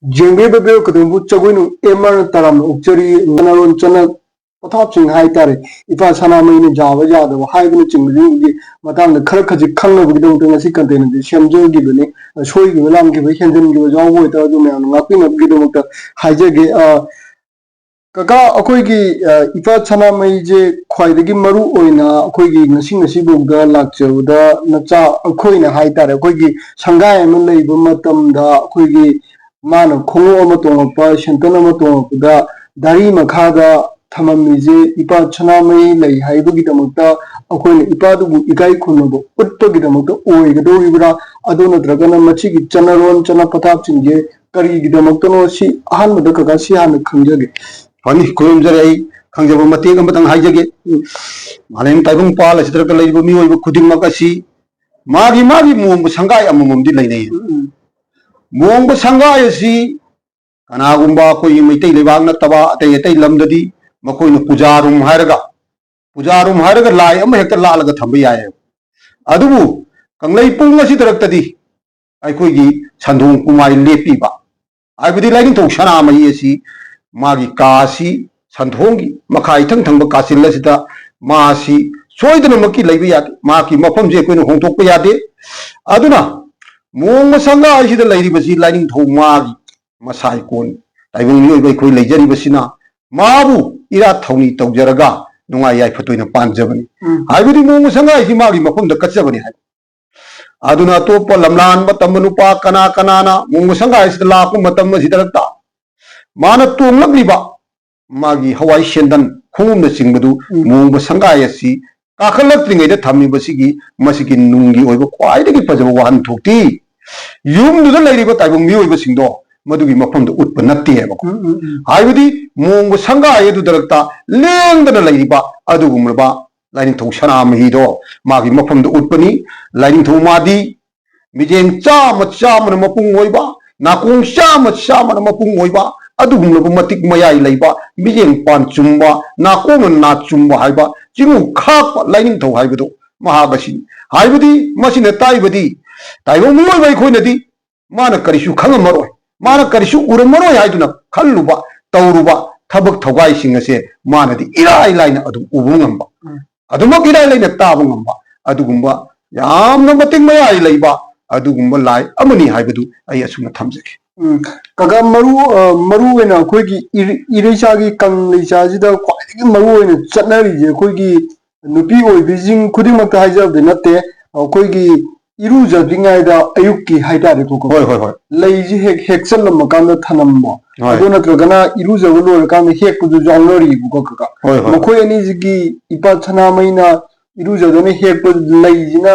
ꯖꯦꯡꯕꯦ ꯕꯦꯕꯦ ꯀꯗꯨꯝꯕꯨ ꯆꯒꯣꯏꯅꯨ ꯑꯦꯃꯔ term ꯎꯛꯆꯔꯤ ꯅꯔꯣꯟ ꯆꯅ ꯄꯊꯥꯞꯁꯤꯡ ꯍꯥꯏꯇꯥꯔꯦ ꯏꯄꯥ ꯁꯅꯥꯃꯍꯤꯅ ꯌꯥꯕ ꯌꯥꯗꯕ ꯍꯥꯏꯕꯅ ꯆꯤꯡꯕꯁꯤꯡꯒꯤ ꯃꯇꯥꯡꯗ ꯈꯔ ꯈꯖꯤꯛ ꯈꯪꯅꯕꯒꯤꯗꯃꯛꯇ ꯉꯁꯤ ꯀꯟꯇꯦꯟꯠ ꯁꯦꯝꯖꯈꯤꯕꯅꯤ ꯁꯣꯏꯈꯤꯕ ꯂꯥꯟꯈꯤꯕ ꯍꯦꯟꯖꯤꯟꯈꯤꯕ ꯌꯥꯎꯕ ꯑꯣꯏꯇꯥꯔꯁꯨ ꯃꯌꯥꯝꯅ ꯉꯥꯛꯄꯤꯅꯕꯒꯤꯗꯃꯛꯇ ꯍꯥꯏꯖꯒꯦ ꯀꯀꯥ ꯑꯩꯈꯣꯏꯒꯤ ꯏꯄꯥ ꯁꯅꯥꯃꯍꯤꯁꯦ ꯈ꯭ꯋꯥꯏꯗꯒꯤ ꯃꯔꯨ ꯑꯣꯏꯅ ꯑꯩꯈꯣꯏꯒꯤ ꯉꯁꯤꯐꯥꯎꯗ ꯂꯥꯛꯆꯕꯗ ꯅꯆꯥ ꯑꯩꯈꯣꯏꯅ ꯍꯥꯏꯇꯥꯔꯦ ꯑꯩꯈꯣꯏꯒꯤ ꯁꯪꯒꯥꯏ ꯑꯃ ꯂꯩꯕ ꯃꯇꯝꯗ ꯑꯩꯈꯣꯏꯒꯤ मानो खोंगो अमा तोंगपा सेंटन अमा तोंगपदा दारी मखादा थममिजे इपा सनामही लई हाइबगिदमक्ता अखोइने इपादुबु इकाई खुनबो उट्पगिदमक्ता ओइगदोरिबरा अदु नत्रगना मचिगी चनरोन चना पतापसिंगे करिगिदमक्तनो सि अहानबद कका सि हान खंजगे हनी खुरुमजरे आई खंजब मतेग अमतंग हाइजगे मालेम ताइबंग पाल असिदरक लैबो मिओइबो खुदिमक असि मागी मागी मोंग संगाय अमममदि लैनै मोंग संगाय असि कनागुंबा कोई मैतै लेबाग नतबा अतै अतै लमददी मकोइन पुजारुम हायरगा लाय अम हेक्ता लालगा थंब याय अदुबु कंगलै पुंग असि दरक्तदी अखोइगी संधों कुमाई लेपीबा आइबदी लाइनिंग थौ सनामही असि मागी कासी संधोंगी मखाई थंग थंब कासिल्लसिदा मासी सोइदनमकी लैबा यादे माकी मफमजे कोइन होंथोकपा यादे अदुना मोंग संगा आइसिदा लैरिबसि लाइनिंग थौ मागी मसाई कोन ताइबंग मिओइबै खोइ लैजरिबसिना माबु इरा थौनी तौजरगा नुंगा याय फतोइना पांजबनी हाइबदी मोंग संगा आइसि मागी मफमदा कच्चबनी हाय अदुना तोप लमलान मतम नुपा कना कनाना मोंग संगा आइसिदा लाप मतम सिदरक्ता माना तोंगलबलिबा मागी हवाई सेंदन खोंगम चिंगबदु मोंग संगा आइसि काखलत्रिङैदा थम्मिबसिगी मसिगी नुंगी ओइबो ख्वाइदगी फजब वाहन थोक्ति युमदुदा लैरिबा ताइबंग मिओइबसिंदो मधुगी मफमदो उत्प नत्तेबो हाइबदी मोंग संगा आइदु दरक्ता लेंदना लैरिबा अदुगुमबा लाइनिंग थौ सनामहीदो मागी मफमदो उत्पनी लाइनिंग थौ मादी मिजेंग चाम मपुंग ओइबा नाकोंग चाम मपुंग ओइबा अदुगुमबो मतिक मयाई लैबा मिजेंग पान चुम्बा नाकोंग ना चुम्बा हाइबा चिंगु खाप लाइनिंग थौ हाइबदो महाबसी हाइबदी मसिना ताइबदी ताइबो मिओइबै खोइनदी माना करिसु खंगमरोय माना करिसु उरमरोय हाइदुना खल्लुबा तौरुबा थबक थौगाई सिंगसे मानदी इराई लाइना अदु उबुंगंबा अदुमक इराई लाइना ताबंगंबा अदुगुंबा यामना मतिक मयाई लैबा अदुगुंबा लाई अमनी हाइबदु अय असुना थमजके कगा मरु वेना अखोइगी इरेचागी कंगलेचाजिदा ख्वाइदगी मरु वेना चटनरिजे अखोइगी नुपी ओइबिजिंग खुदिमक हाइजबदे नते अखोइगी इरुजद्रिङाइदा अयुक्की हाइतारे को होय होय होय लैजी हेक्चलमकांदा थनम्बो अदु नत्रगना इरुजब लोरकांदा हेकपुदु जावनरिबुको कका मखोइ अनिजिगी इपा सनामहीना इरुजदने हेकपु लैजिना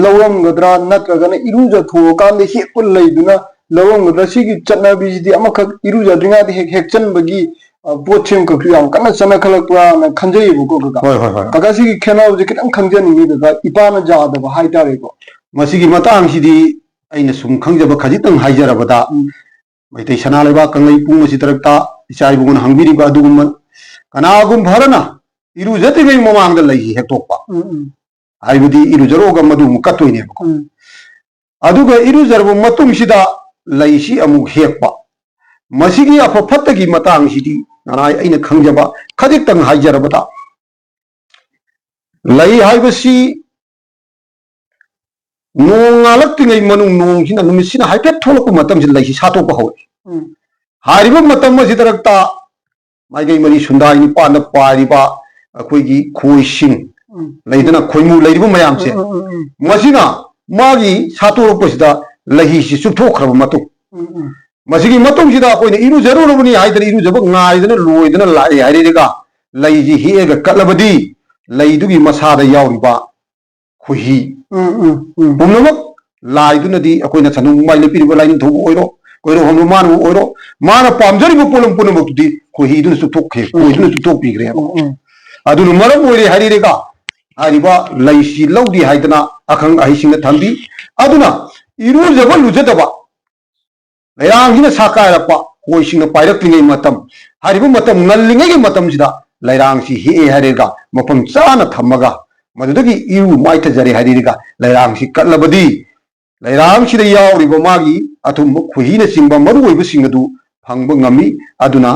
लौरमगद्रा नत्रगना इरुज थोकांदा हेकपु लैदुना लौरमगद्रा सिगी चटनबिजिदी अमखक इरुजद्रिङाइदा हेकचनबगी पोचेम कक्रि याम कन्ना चनखलकपा न खंजैबुको कका होय होय होय कका सिगी खेनावजे कितंग खंजनिंगी कका इपाना जादबा हाइतारेको मसिगी मतांगसिदी अइना सुम खंजब खजितंग हाइजरबदा मैतै सना लेबा कंगै पुंग सितरक्ता इचाइबुगन हंबिरिबा अदुगुम कनागुम भरना इरुजतिगै ममांगदा लैहि हेक्तोकपा हाइबदी इरुजरोगा मदु मुकतोइने अदुगा इरुजरबु मतुंगसिदा लैसि अमुक हेकपा मसिगी अफफत्तगी मतांगसिदी नानाय अइना खंजबा खजितंग हाइजरबदा लै हाइबसी नोंगालक्तिङै मनुंग नोंसिना नुमिसिना हाइफेट थोलकु मतम से लैसि सातोकपा हौ हारिबा मतम मसिदरक्ता माइगै मरि सुंदाइ निपान पारिबा अखोइगी खोइसिंग लैदना खोइमु लैरिबा मयामसे मसिना मागी सातोरकपसिदा लहिसि चुपथोखरबा मतुं मसिगी मतुंसिदा अखोइने इरुजरुरबनि हाइदना इरुजब गाइदना लोइदना लाइ हाइरेगा लैजि हेगा कलबदी लैदुगी मसादा याउरिबा खुही पुनमक लाइदुनदी अखोइना सनु माइले पिरिबा लाइनिंग थौ ओइरो कोइरो हमनु मानु ओइरो माना पामजरिबा पोलम पुनमकदि खुहीदुन सुथोखे कोइदुन सुथोक पिग्रे अदुन मरम ओइरे हाइरेगा हारिबा लैसि लौदी हाइदना अखंग अहिसिंग थंबी अदुना इरुजबा लुजदबा लैरांगिना साकायरपा कोइसिंग पाइरक्लिङै मतम हारिबा मतम नल्लिङैगे मतमसिदा लैरांसि हे हाइरेगा मफम चाना थमगा मदुदगी इरु माइथजरे हाइरेगा लैरांसि कटलबदी ꯂꯩꯔꯥꯡꯁꯤꯗ ꯌꯥꯎꯔꯤꯕ ꯃꯥꯒꯤ ꯑꯊꯨꯝꯕ ꯈꯨꯍꯤꯅꯆꯤꯡꯕ ꯃꯔꯨꯑꯣꯏꯕꯁꯤꯡ ꯑꯗꯨ ꯐꯪꯕ ꯉꯝꯃꯤ ꯑꯗꯨꯅ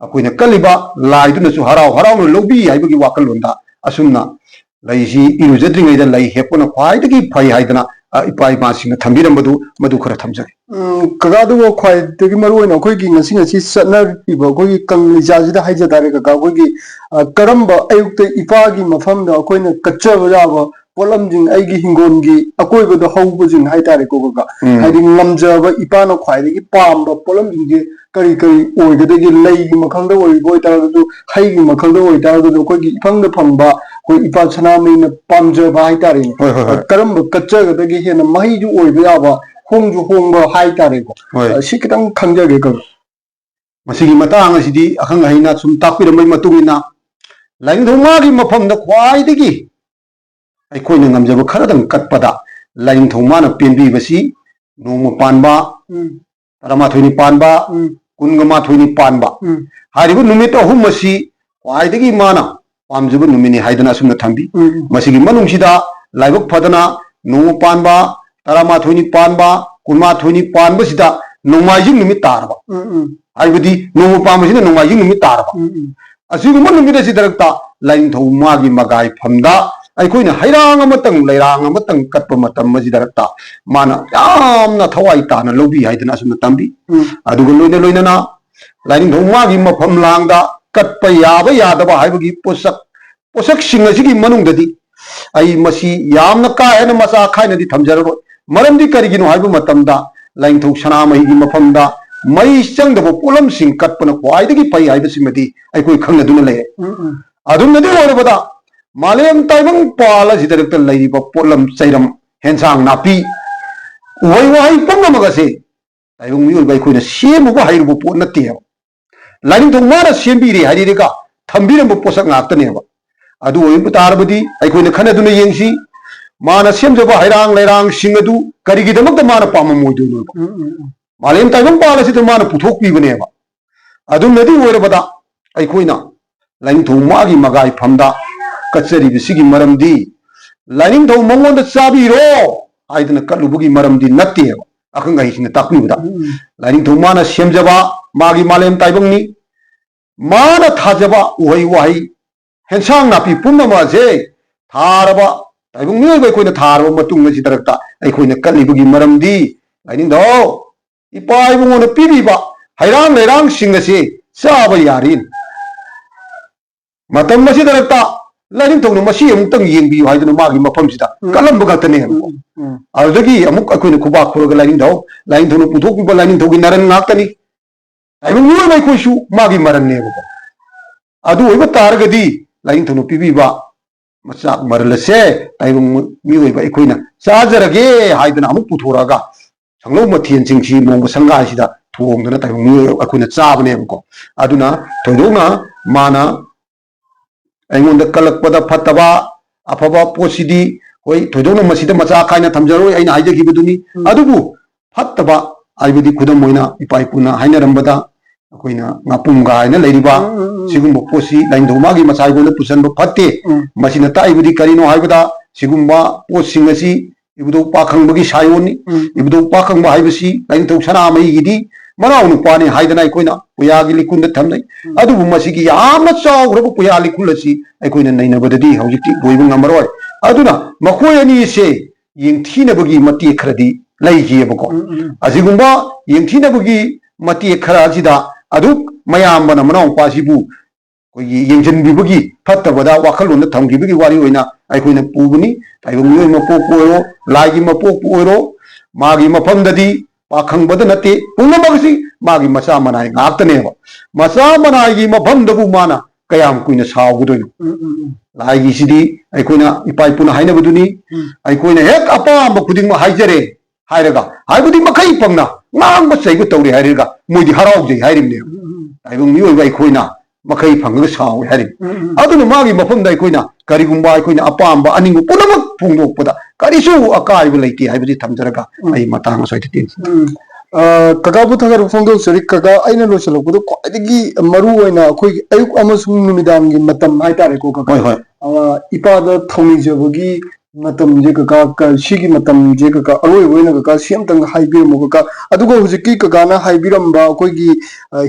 ꯑꯩꯈꯣꯏꯅ ꯀꯜꯂꯤꯕ ꯂꯥꯏꯗꯨꯅꯁꯨ ꯍꯔꯥꯎ ꯍꯔꯥꯎꯅ ꯂꯧꯕꯤ ꯍꯥꯏꯕꯒꯤ ꯋꯥꯈꯜꯂꯣꯟꯗ ꯑꯁꯨꯝꯅ ꯂꯩꯁꯤ ꯏꯔꯨꯖꯗ꯭ꯔꯤꯉꯩꯗ ꯂꯩ ꯍꯦꯛꯄꯅ ꯈ꯭ꯋꯥꯏꯗꯒꯤ ꯐꯩ ꯍꯥꯏꯗꯅ ꯏꯄꯥ ꯏꯃꯥꯁꯤꯡꯅ ꯊꯝꯕꯤꯔꯝꯕꯗꯨ ꯃꯗꯨ ꯈꯔ ꯊꯝꯖꯒꯦ ꯀꯀꯥꯗꯨꯕꯨ ꯈ꯭ꯋꯥꯏꯗꯒꯤ ꯃꯔꯨꯑꯣꯏꯅ ꯑꯩꯈꯣꯏꯒꯤ ꯉꯁꯤ ꯆꯠꯅꯔꯤꯕ ꯑꯩꯈꯣꯏꯒꯤ ꯀꯪꯂꯩꯆꯥꯁꯤꯗ ꯍꯥꯏꯖ ꯇꯥꯔꯦ ꯀꯀꯥ ꯑꯩꯈꯣꯏꯒꯤ ꯀꯔꯝꯕ ꯑꯌꯨꯛꯇ ꯏꯄꯥꯒꯤ ꯃꯐꯝꯗ ꯑꯩꯈꯣꯏꯅ ꯀꯠꯆꯕ ꯌꯥꯕ ꯄꯣꯠꯂꯝꯁꯤꯡ ꯑꯩꯒꯤ ꯍꯤꯡꯒꯣꯜꯒꯤ ꯑꯀꯣꯏꯕꯗ ꯍꯧꯕꯁꯤꯡ ꯍꯥꯏꯇꯥꯔꯦꯀꯣ ꯀꯀꯥ ꯍꯥꯏꯗꯤ ꯉꯝꯖꯕ ꯏꯄꯥꯅ ꯈ꯭ꯋꯥꯏꯗꯒꯤ ꯄꯥꯝꯕ ꯄꯣꯠꯂꯝꯁꯤꯡꯁꯦ ꯀꯔꯤ ꯀꯔꯤ ꯑꯣꯏꯒꯗꯒꯦ ꯂꯩꯒꯤ ꯃꯈꯜꯗ ꯑꯣꯏꯕ ꯑꯣꯏꯇꯥꯔꯒꯁꯨ ꯍꯩꯒꯤ ꯃꯈꯜꯗ ꯑꯣꯏꯇꯥꯔꯒꯁꯨ ꯑꯩꯈꯣꯏꯒꯤ ꯏꯐꯪꯗ ꯐꯪꯕ ꯑꯩꯈꯣꯏ ꯏꯄꯥ ꯁꯅꯥꯃꯍꯤꯅ ꯄꯥꯝꯖꯕ ꯍꯥꯏꯇꯥꯔꯦꯅꯦ ꯀꯔꯝꯕ ꯀꯠꯆꯒꯗꯒꯦ ꯍꯦꯟꯅ ꯃꯍꯩꯁꯨ ꯑꯣꯏꯕ ꯌꯥꯕ ꯍꯣꯡꯁꯨ ꯍꯣꯡꯕ ꯍꯥꯏꯇꯥꯔꯦꯀꯣ ꯁꯤ ꯈꯤꯇꯪ ꯈꯪꯖꯒꯦ ꯀꯀꯥ ꯃꯁꯤꯒꯤ ꯃꯇꯥꯡ ꯑꯁꯤꯗꯤ ꯑꯈꯪ ꯑꯍꯩꯅ ꯁꯨꯝ ꯇꯥꯛꯄꯤꯔꯝꯕꯒꯤ ꯃꯇꯨꯡ ꯏꯟꯅ ꯂꯥꯏꯅꯤꯡꯊꯧ ꯃꯐꯝꯗ ꯈ꯭ꯋꯥꯏꯗꯒꯤ ꯑꯩꯈꯣꯏꯅ ꯉꯝꯖꯕ ꯈꯔꯗꯪ ꯀꯠꯄꯗ ꯂꯥꯏꯅꯤꯡꯊꯧ ꯃꯥꯅ ꯄꯦꯟꯕꯤꯕꯁꯤ ꯅꯣꯡꯃ ꯄꯥꯟꯕ 12ꯅꯤ ꯄꯥꯟꯕ 22ꯅꯤ ꯄꯥꯟꯕ ꯍꯥꯏꯔꯤꯕ ꯅꯨꯃꯤꯠ ꯑꯍꯨꯝ ꯑꯁꯤ ꯈ꯭ꯋꯥꯏꯗꯒꯤ ꯃꯥꯅ ꯄꯥꯝꯖꯕ ꯅꯨꯃꯤꯠꯅꯤ ꯍꯥꯏꯗꯅ ꯑꯁꯨꯝꯅ ꯊꯝꯕꯤ ꯃꯁꯤꯒꯤ ꯃꯅꯨꯡꯁꯤꯗ ꯂꯥꯏꯕꯛ ꯐꯗꯅ ꯅꯣꯡꯃ ꯄꯥꯟꯕ 12ꯅꯤ ꯄꯥꯟꯕ 22ꯅꯤ ꯄꯥꯟꯕꯁꯤꯗ ꯅꯣꯡꯃꯥꯏꯖꯤꯡ ꯅꯨꯃꯤꯠ ꯇꯥꯔꯕ ꯍꯥꯏꯕꯗꯤ ꯅꯣꯡꯃ ꯄꯥꯟꯕꯁꯤꯅ ꯅꯣꯡꯃꯥꯏꯖꯤꯡ ꯅꯨꯃꯤꯠ ꯇꯥꯔꯕ ꯑꯁꯤꯒꯨꯝꯕ ꯅꯨꯃꯤꯠ ꯑꯁꯤꯗꯔꯛꯇ ꯂꯥꯏꯅꯤꯡꯊꯧ ꯃꯥꯒꯤ ꯃꯒꯥꯏꯐꯝꯗ ꯑꯩꯈꯣꯏꯅ ꯍꯩꯔꯥꯡ ꯑꯃꯇꯪ ꯂꯩꯔꯥꯡ ꯑꯃꯇꯪ ꯀꯠꯄ ꯃꯇꯝ ꯑꯁꯤꯗꯔꯛꯇ ꯃꯥꯅ ꯌꯥꯝꯅ ꯊꯋꯥꯏ ꯇꯥꯅ ꯂꯧꯕꯤ ꯍꯥꯏꯗꯅ ꯑꯁꯨꯝꯅ ꯇꯝꯕꯤ ꯑꯗꯨꯒ ꯂꯣꯏꯅꯅ ꯂꯥꯏꯅꯤꯡꯊꯧ ꯃꯥꯒꯤ ꯃꯐꯝ ꯂꯥꯡꯗ ꯀꯠꯄ ꯌꯥꯕ ꯌꯥꯗꯕ ꯍꯥꯏꯕꯒꯤ ꯄꯣꯠꯁꯛꯁꯤꯡ ꯑꯁꯤꯒꯤ ꯃꯅꯨꯡꯗꯗꯤ ꯑꯩ ꯃꯁꯤ ꯌꯥꯝꯅ ꯀꯥ ꯍꯦꯟꯅ ꯃꯆꯥ ꯈꯥꯏꯅꯗꯤ ꯊꯝꯖꯔꯔꯣꯏ ꯃꯔꯝꯗꯤ ꯀꯔꯤꯒꯤꯅꯣ ꯍꯥꯏꯕ ꯃꯇꯝꯗ ꯂꯥꯏꯅꯤꯡꯊꯧ ꯁꯅꯥꯃꯍꯤꯒꯤ ꯃꯐꯝꯗ ꯃꯩ ꯆꯪꯗꯕ ꯄꯣꯠꯂꯝꯁꯤꯡ ꯀꯠꯄꯅ ꯈ꯭ꯋꯥꯏꯗꯒꯤ ꯐꯩ ꯍꯥꯏꯕꯁꯤꯃꯗꯤ ꯑꯩꯈꯣꯏ ꯈꯪꯅꯗꯨꯅ ꯂꯩ ꯑꯗꯨꯝꯅꯗꯤ ꯑꯣꯏꯔꯕꯗ ꯃꯥꯂꯦꯝ ꯇꯥꯏꯕꯪ ꯄꯥꯜ ꯑꯁꯤꯗ ꯂꯩꯔꯤꯕ ꯄꯣꯠꯂꯝ ꯆꯩꯔꯝ ꯍꯦꯟꯁꯥꯡ ꯅꯥꯄꯤ ꯎꯍꯩ ꯋꯥꯍꯩ ꯄꯨꯝꯅꯃꯛ ꯑꯁꯤ ꯇꯥꯏꯕꯪ ꯃꯤꯑꯣꯏꯕ ꯑꯩꯈꯣꯏꯅ ꯁꯦꯝꯃꯨꯕ ꯍꯩꯔꯨꯕ ꯄꯣꯠ ꯅꯠꯇꯦꯕ ꯂꯥꯏꯅꯤꯡꯊꯧ ꯃꯥꯅ ꯁꯦꯝꯕꯤꯔꯦ ꯍꯥꯏꯔꯤꯒ ꯊꯝꯕꯤꯔꯝꯕ ꯄꯣꯠꯁꯛ ꯉꯥꯛꯇꯅꯦꯕ ꯑꯗꯨ ꯑꯣꯏꯕ ꯇꯥꯔꯕꯗꯤ ꯑꯩꯈꯣꯏꯅ ꯈꯟꯅꯗꯨꯅ ꯌꯦꯡꯁꯤ ꯃꯥꯅ ꯁꯦꯝꯖꯕ ꯍꯩꯔꯥꯡ ꯂꯩꯔꯥꯡꯁꯤꯡ ꯑꯗꯨ ꯀꯔꯤꯒꯤꯗꯃꯛꯇ ꯃꯥꯅ ꯄꯥꯝꯃꯝꯃꯣꯏꯗꯣꯏꯅꯣꯕ मालेम ताइबंग पाल असिद माना पुथोकपीबनेबा अदुमनदी ओइरबदा अइखोइना लाइनिंथौ मागी मगाई फमदा कचरिबिसिगी मरमदी लाइनिंथौ मंगोंदा चाबीरो आइदना कलुबुगी मरमदी नत्तेबा अखंग अहिसिना ताकपीबदा लाइनिंथौ माना सेमजबा मागी मालेम ताइबंगनी माना थाजबा उहै वाहै हेंसांग नापी पुन्नमासे थारबा ताइबंग मियोइबा अइखोइना थारबा मतुंग सिदरक्ता अइखोइना कलिबुगी मरमदी लाइनिंथौ इपा इबुंगोना पीबीबा हैरांग लैरांग सिंगसे चाबा यारिन मतम मसिदरक्ता लाइनिंथौना मसी अमुक्तंग येंबियु हाइदुना मागी मफमसिदा कलंब गतने अदुदगी अमुक अखोइना खुबा खुरगा लाइनिंथौना पुथोकपीबा लाइनिंथौगी नरन नाक्तनी ताइबंग मियोइबा अइखोइसु मागी मरननेबा अदु ओइबा तारगदी लाइनिंथौना पीबीबा मचाक मरलसे ताइबंग मियोइबा अइखोइना चाजरगे हाइदुना अमुक पुथोरागा संगलो मथियन चिंगसी मोंग संगासिदा थोंगदना ताइबंग मियोइ अखोइना चाबनेबको अदुना थोइदोना माना अइंगोंदा कलकपदा फत्तबा अफबा पोसिदी होय थोइदोना मसिदा मचा खाइना थमजरोय अइना हाइजगिबदुनी अदुबु फत्तबा आइबदी खुदम मोइना इपाइपुना हाइनरंबदा अखोइना ngapunga हाइना लेरिबा सिगुम्बा पोसि लाइंधौमागी मचाइगोंदा पुसनबा फत्ते मसिना ताइबदी करिनो हाइबदा सिगुम्बा पोसिंगसी इबुदो पाखंबगी सायोनी इबुदो पाखंबा हाइबसी लाइंथौ सनामहिगिदी मनाउ नुपाने हाइदना अइखोइना पुयागी लिकुंदा थमनै अदुबु मसिगी यामना चाउग्रबा पुया लिकुलसी अइखोइना नैनबददी हौजिक्ति बोइबा ngamaroy अदुना मखोय अनिसे येंथीनबगी मते खरदी लैगियबको असिगुम्बा येंथीनबगी मते खराजिदा अदु मयामबना मनाउ पासिबु कोई येंजनबिबगी फत्तबदा वाखलोंदा थमगिबगी वारी ओइना अइखोइना पुबनी ताइबंग मियोइ मपोक ओइरो लाइगी मपोक ओइरो मागी मफमददी पाखंबद नते पुनमगसी मागी मचा मनाय गाक्तनेबा मचा मनायगी मफमदबु माना कयाम कुइना सावगदोइनो लाइगी सिदी अइखोइना इपाइपुना हाइनबदुनी अइखोइना हेक अपाम खुदिंग हाइजरे हाइरगा हाइबुदी मखै पंगना ngang chaigu tawri hairiga moidi harau jai hairimne taibung mi oiba ikoina makai phangga saw hairi aduna magi mafamda ikoina karigumba ikoina apamba aningu punamak phongdokpada karisu akai leiti haibadi thamjaraga ai matang soite tin kaka bu thagar phongdo sari kaka aina lo chalo bu khwaidagi maru oina khoi ayuk amasung numidam gi matam haitare ko kaka hoi hoi ipa da thoni jabagi matam je ka shigi matam je ka aroi wena ka siam tang haibi mo ka adugo hujiki ka na haibiram ba koi gi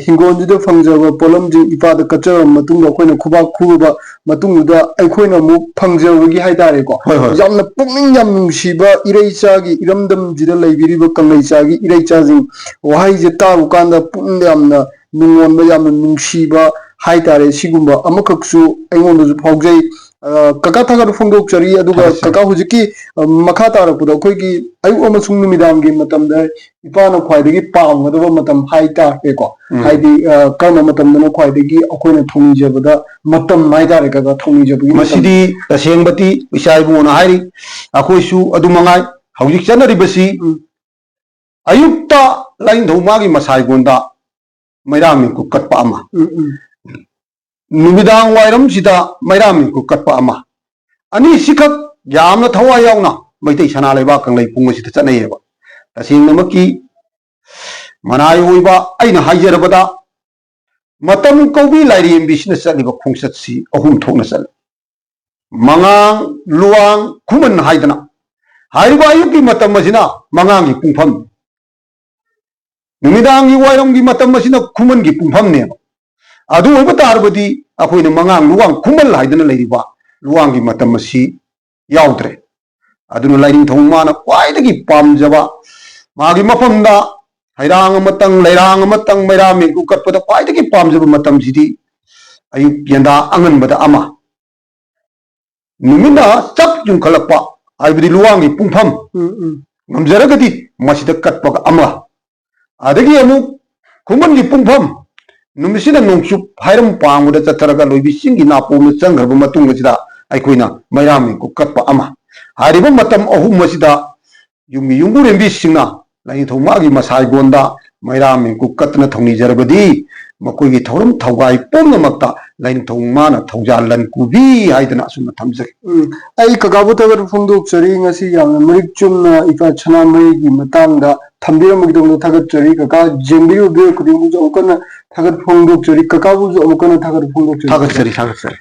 hingon ju de phangjawa polam ji ipa da kachar matung da koina khuba khuba matung da ai khoina mu phangjawa gi haidare ko yamna pukning yam nungsiba irei cha gi iramdam ji da leibiri ba kanglei cha gi irei cha jing wahai je ta ukanda pukning yamna nungon ba yamna nungsiba haidare sigumba amakaksu aingon du phaujai kaka thagar phongdok chari aduga kaka hujiki makha tarapura khoigi ayu amasung numidam gi matam da ipana khwaidagi pam gadaba matam haita ko haidi kana matam na khwaidagi akoina thongi jabada matam haidare kaka thongi jabagi masidi tasengbati isai buna hairi akoisu adumangai hawjik chanari basi ayukta lain dhomagi masai gonda mairami ku katpa ama numidang wairam sida mairami ku katpa ama ani sikak yamna thawa yauna maitei sana leba kanglei punga sida chanayeba tasing namaki manai oiba aina haijarabada matam kobi lairi business aliba khungsat si ahum thokna sal mangang luang khuman haidana haiba ayuki matam masina mangang gi pungpham numidang gi wairam gi matam masina khuman gi pungpham ne adu oiba tarbadi akoina mangang luang khumal haidana leiriba luang gi matam asi yaudre aduna lairing thongmana kwaidagi pamjaba magi mafamda hairang amatang leirang amatang mairami ku katpada kwaidagi pamjaba matam sidi ayuk yanda anganbada ama numina chap jung khalakpa aibadi luang gi pungpham ngamjaragadi masida katpaga ama adagi amu khuman gi pungpham numisina nongsup hairam pangmuda chatharaga loibi singi napomna changharba matunga sida aikoina mairami ku katpa ama hariba matam ahum masida yumi yungu rembi singna lain thomagi masai gonda mairami ku katna thongni jarabadi makoigi thorum thogai pomna makta lain thongmana thaujalan kubi haidana asuna thamjake ai kagabu tagar phongdok chari ngasi yamna murik chumna ipa chana mai gi matangda thambira magdong thagat chari kaka jembiru be kudingu jo kana thagat phongdok chari kakabu jo kana thagat phongdok chari thagat chari